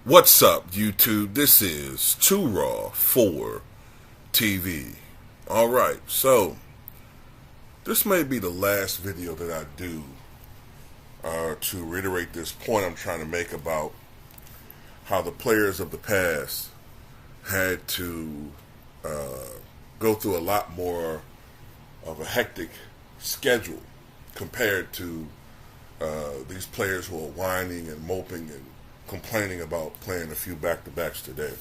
What's up, YouTube? This is Too Raw for TV. Alright, so this may be the last video that I do to reiterate this point I'm trying to make about how the players of the past had to go through a lot more of a hectic schedule compared to these players who are whining and moping and complaining about playing a few back-to-backs today.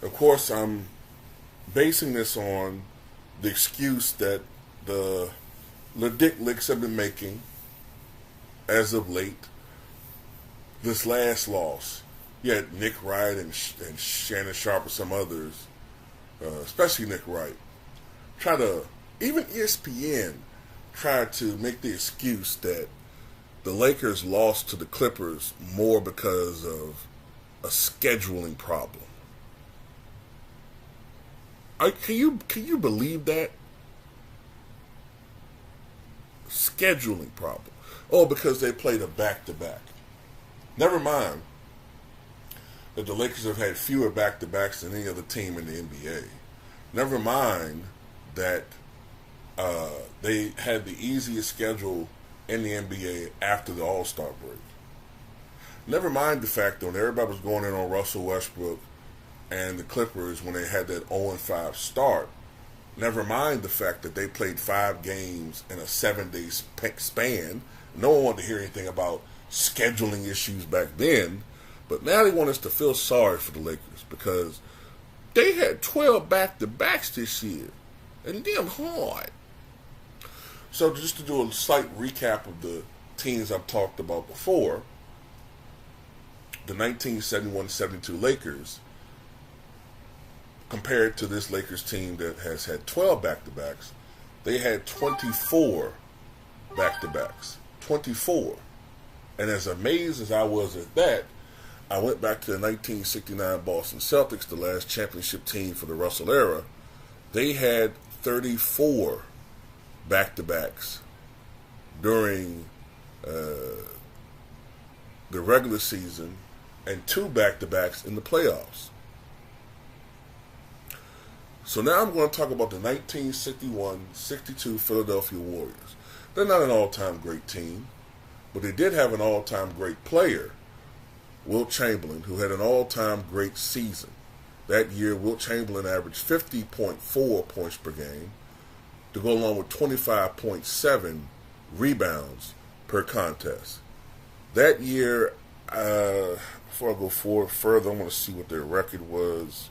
Of course, I'm basing this on the excuse that the Dick Licks have been making as of late. This last loss, you had Nick Wright and Shannon Sharpe and some others, especially Nick Wright, even ESPN tried to make the excuse that the Lakers lost to the Clippers more because of a scheduling problem. Can you believe that? Scheduling problem. Oh, because they played a back-to-back. Never mind that the Lakers have had fewer back-to-backs than any other team in the NBA. Never mind that they had the easiest schedule in the NBA after the All-Star break. Never mind the fact that when everybody was going in on Russell Westbrook and the Clippers when they had that 0-5 start, never mind the fact that they played 5 games in a 7-day span. No one wanted to hear anything about scheduling issues back then, but now they want us to feel sorry for the Lakers because they had 12 back-to-backs this year, and them hard. So just to do a slight recap of the teams I've talked about before, the 1971-72 Lakers, compared to this Lakers team that has had 12 back-to-backs, they had 24 back-to-backs. 24. And as amazed as I was at that, I went back to the 1969 Boston Celtics, the last championship team for the Russell era. They had 34 back-to-backs during the regular season and 2 back-to-backs in the playoffs. So now I'm going to talk about the 1961-62 Philadelphia Warriors. They're not an all-time great team, but they did have an all-time great player, Wilt Chamberlain, who had an all-time great season. That year, Wilt Chamberlain averaged 50.4 points per game, to go along with 25.7 rebounds per contest. That year, before I go further, I want to see what their record was.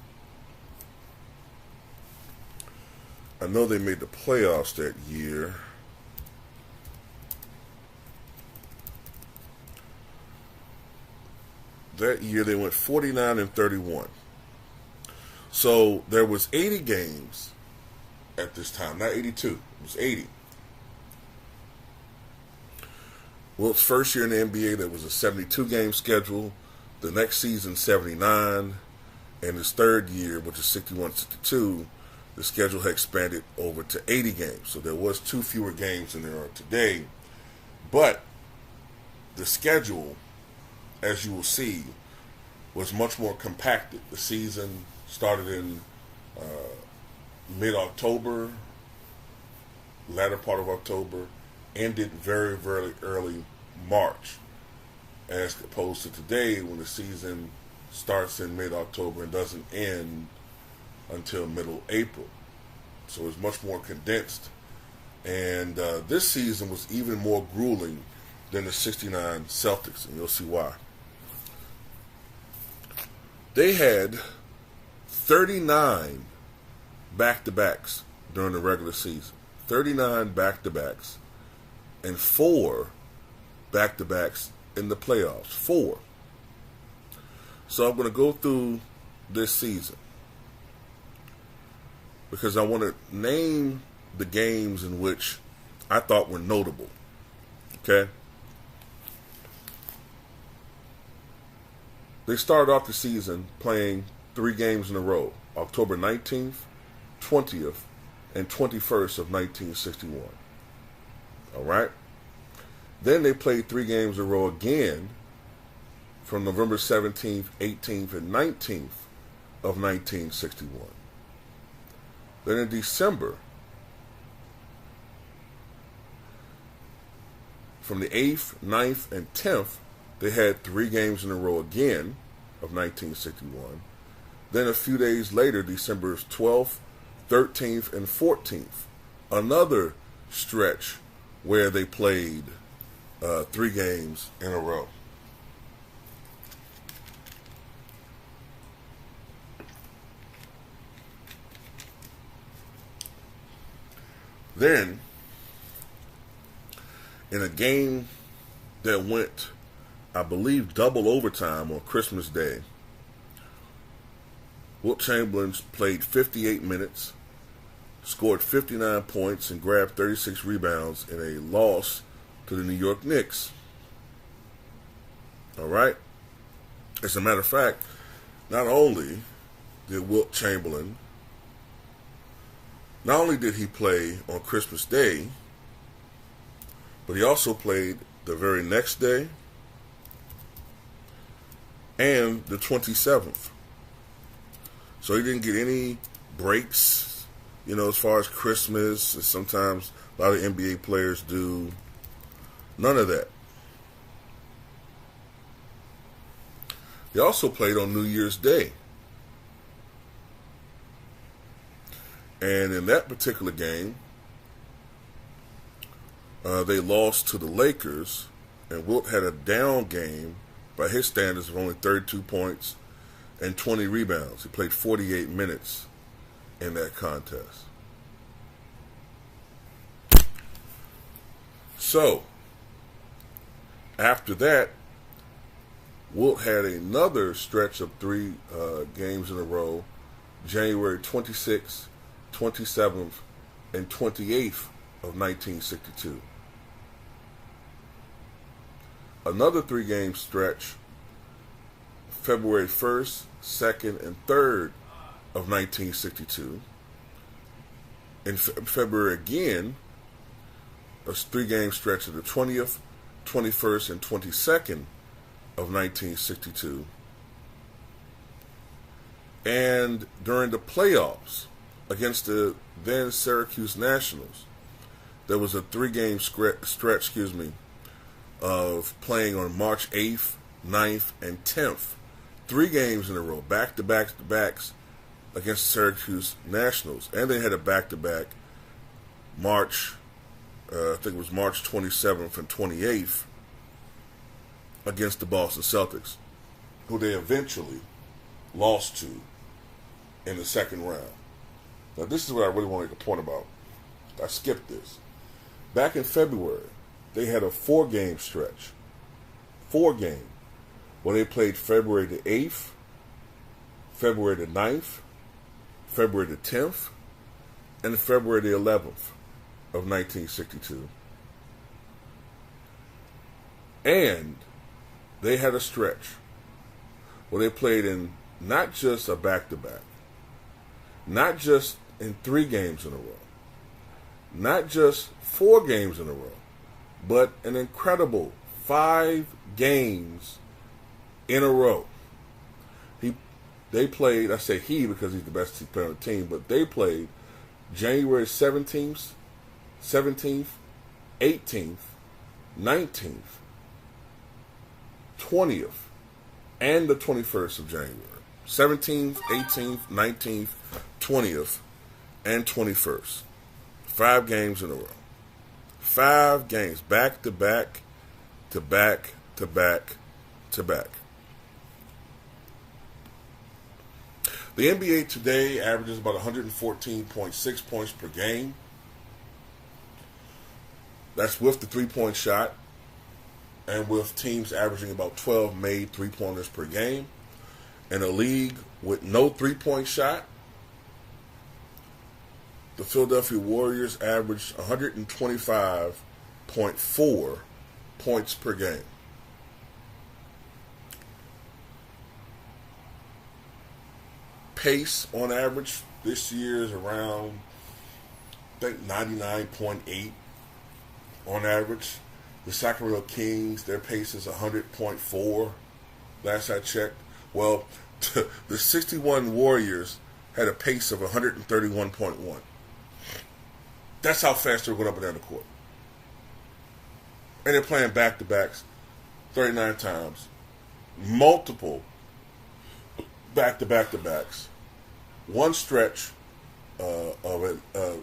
I know they made the playoffs that year. That year they went 49-31. So there was 80 games at this time, not 82, it was 80. Wilt's first year in the NBA, there was a 72-game schedule. The next season, 79. And his third year, which is 61-62, the schedule had expanded over to 80 games. So there was 2 fewer games than there are today. But the schedule, as you will see, was much more compacted. The season started in mid-October, latter part of October, ended very, very early March, as opposed to today when the season starts in mid-October and doesn't end until middle April. So it's much more condensed. And this season was even more grueling than the 69 Celtics, and you'll see why. They had 39 back-to-backs during the regular season. 39 back-to-backs and 4 back-to-backs in the playoffs. 4. So I'm going to go through this season because I want to name the games in which I thought were notable. Okay? They started off the season playing 3 games in a row, October 19th, 20th, and 21st of 1961. All right? Then they played 3 games in a row again from November 17th, 18th, and 19th of 1961. Then in December, from the 8th, 9th, and 10th, they had 3 games in a row again of 1961. Then a few days later, December 12th, 13th, and 14th, another stretch where they played 3 games in a row. Then, in a game that went, I believe, double overtime on Christmas Day, Wilt Chamberlain played 58 minutes, scored 59 points, and grabbed 36 rebounds in a loss to the New York Knicks. All right? As a matter of fact, not only did Wilt Chamberlain, not only did he play on Christmas Day, but he also played the very next day and the 27th. So he didn't get any breaks, as far as Christmas, as sometimes a lot of NBA players do. None of that. He also played on New Year's Day. And in that particular game, they lost to the Lakers, and Wilt had a down game by his standards of only 32 points and 20 rebounds. He played 48 minutes in that contest. So, after that, Wilt had another stretch of 3 games in a row, January 26th, 27th, and 28th of 1962. Another 3-game stretch, February 1st, 2nd, and 3rd of 1962. In February again, a 3-game stretch of the 20th, 21st, and 22nd of 1962. And during the playoffs against the then Syracuse Nationals, there was a 3-game stretch, of playing on March 8th, 9th, and 10th. 3 games in a row, back-to-backs against the Syracuse Nationals. And they had a back-to-back March, I think it was March 27th and 28th against the Boston Celtics, who they eventually lost to in the second round. Now, this is what I really want to make a point about. I skipped this. Back in February, they had a 4-game stretch. 4-game. When they played February the 8th, February the 9th, February the 10th, and February the 11th of 1962. And they had a stretch where they played in not just a back-to-back, not just in 3 games in a row, not just 4 games in a row, but an incredible 5 games in a row. They played, I say he because he's the best player on the team, but they played January 17th, 18th, 19th, 20th, and the 21st of January. 17th, 18th, 19th, 20th, and 21st. 5 games in a row. 5 games, back to back, to back, to back, to back. The NBA today averages about 114.6 points per game. That's with the 3-point shot, and with teams averaging about 12 made 3-pointers per game. In a league with no 3-point shot, the Philadelphia Warriors averaged 125.4 points per game. Pace on average this year is around, I think, 99.8 on average. The Sacramento Kings, their pace is 100.4 last I checked. Well, the 61 Warriors had a pace of 131.1. That's how fast they were going up and down the court. And they're playing back-to-backs 39 times. Multiple back-to-back-to-backs. One stretch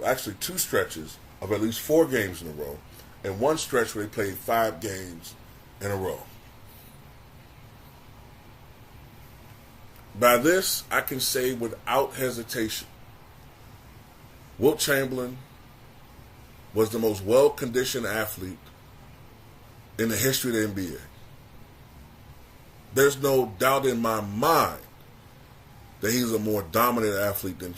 actually two stretches of at least 4 games in a row. And one stretch where they played 5 games in a row. By this, I can say without hesitation, Wilt Chamberlain was the most well-conditioned athlete in the history of the NBA. There's no doubt in my mind that he's a more dominant athlete than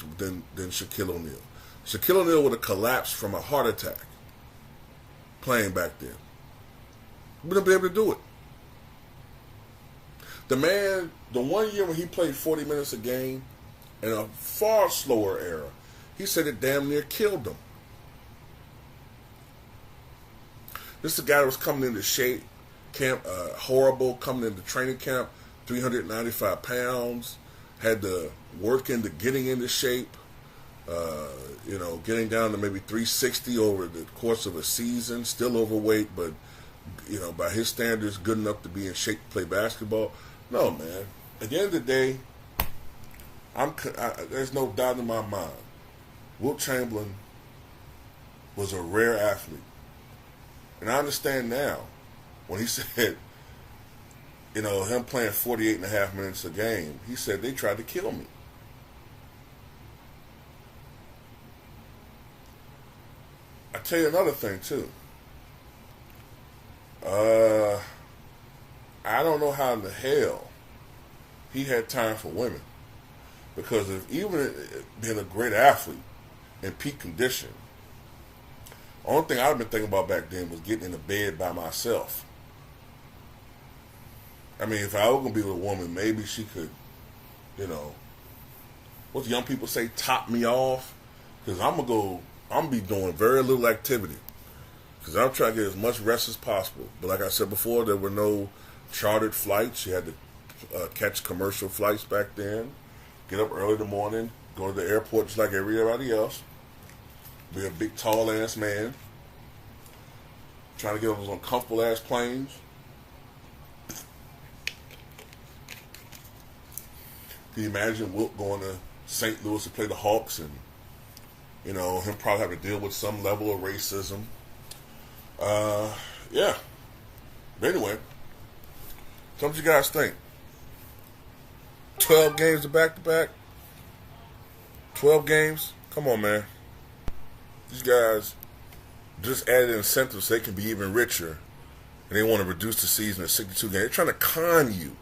Shaquille O'Neal. Shaquille O'Neal would have collapsed from a heart attack playing back then. He wouldn't be able to do it. The man, the one year when he played 40 minutes a game in a far slower era, he said it damn near killed him. This is a guy that was coming into shape, horrible, coming into training camp, 395 pounds, had to work into getting into shape, getting down to maybe 360 over the course of a season, still overweight, but, by his standards, good enough to be in shape to play basketball. No, man. At the end of the day, there's no doubt in my mind, Wilt Chamberlain was a rare athlete. And I understand now when he said, him playing 48 and a half minutes a game, he said they tried to kill me. I tell you another thing, too. I don't know how in the hell he had time for women. Because even being a great athlete in peak condition, the only thing I've been thinking about back then was getting in the bed by myself. I mean, if I was going to be with a woman, maybe she could, what the young people say, top me off. Because I'm going to be doing very little activity. Because I'm trying to get as much rest as possible. But like I said before, there were no chartered flights. You had to catch commercial flights back then. Get up early in the morning, go to the airport just like everybody else. Be a big, tall-ass man. Trying to get on those uncomfortable-ass planes. Can you imagine Wilt going to St. Louis to play the Hawks and, him probably having to deal with some level of racism? Yeah. But anyway, tell me what you guys think. 12 games of back-to-back? 12 games? Come on, man. These guys just added incentives so they can be even richer. And they want to reduce the season to 62 games. They're trying to con you.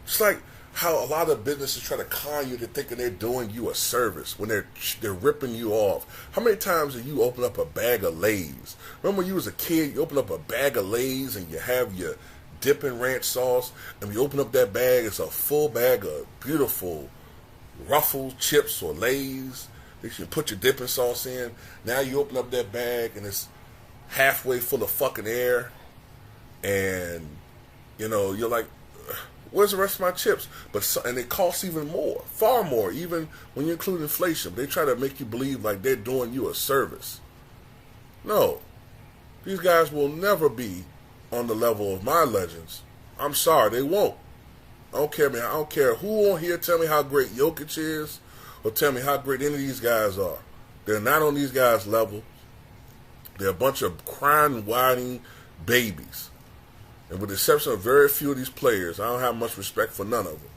It's like how a lot of businesses try to con you to thinking they're doing you a service when they're ripping you off. How many times have you opened up a bag of Lay's? Remember when you was a kid, you open up a bag of Lay's and you have your dipping ranch sauce, and when you open up that bag, it's a full bag of beautiful Ruffles chips or Lay's. You can put your dipping sauce in. Now you open up that bag and it's halfway full of fucking air, and you're like, where's the rest of my chips? And it costs even more, far more, even when you include inflation. They try to make you believe like they're doing you a service. No, these guys will never be on the level of my legends. I'm sorry, they won't. I don't care, man. I don't care who on here tell me how great Jokic is or tell me how great any of these guys are. They're not on these guys' level. They're a bunch of crying, whining babies. And with the exception of very few of these players, I don't have much respect for none of them.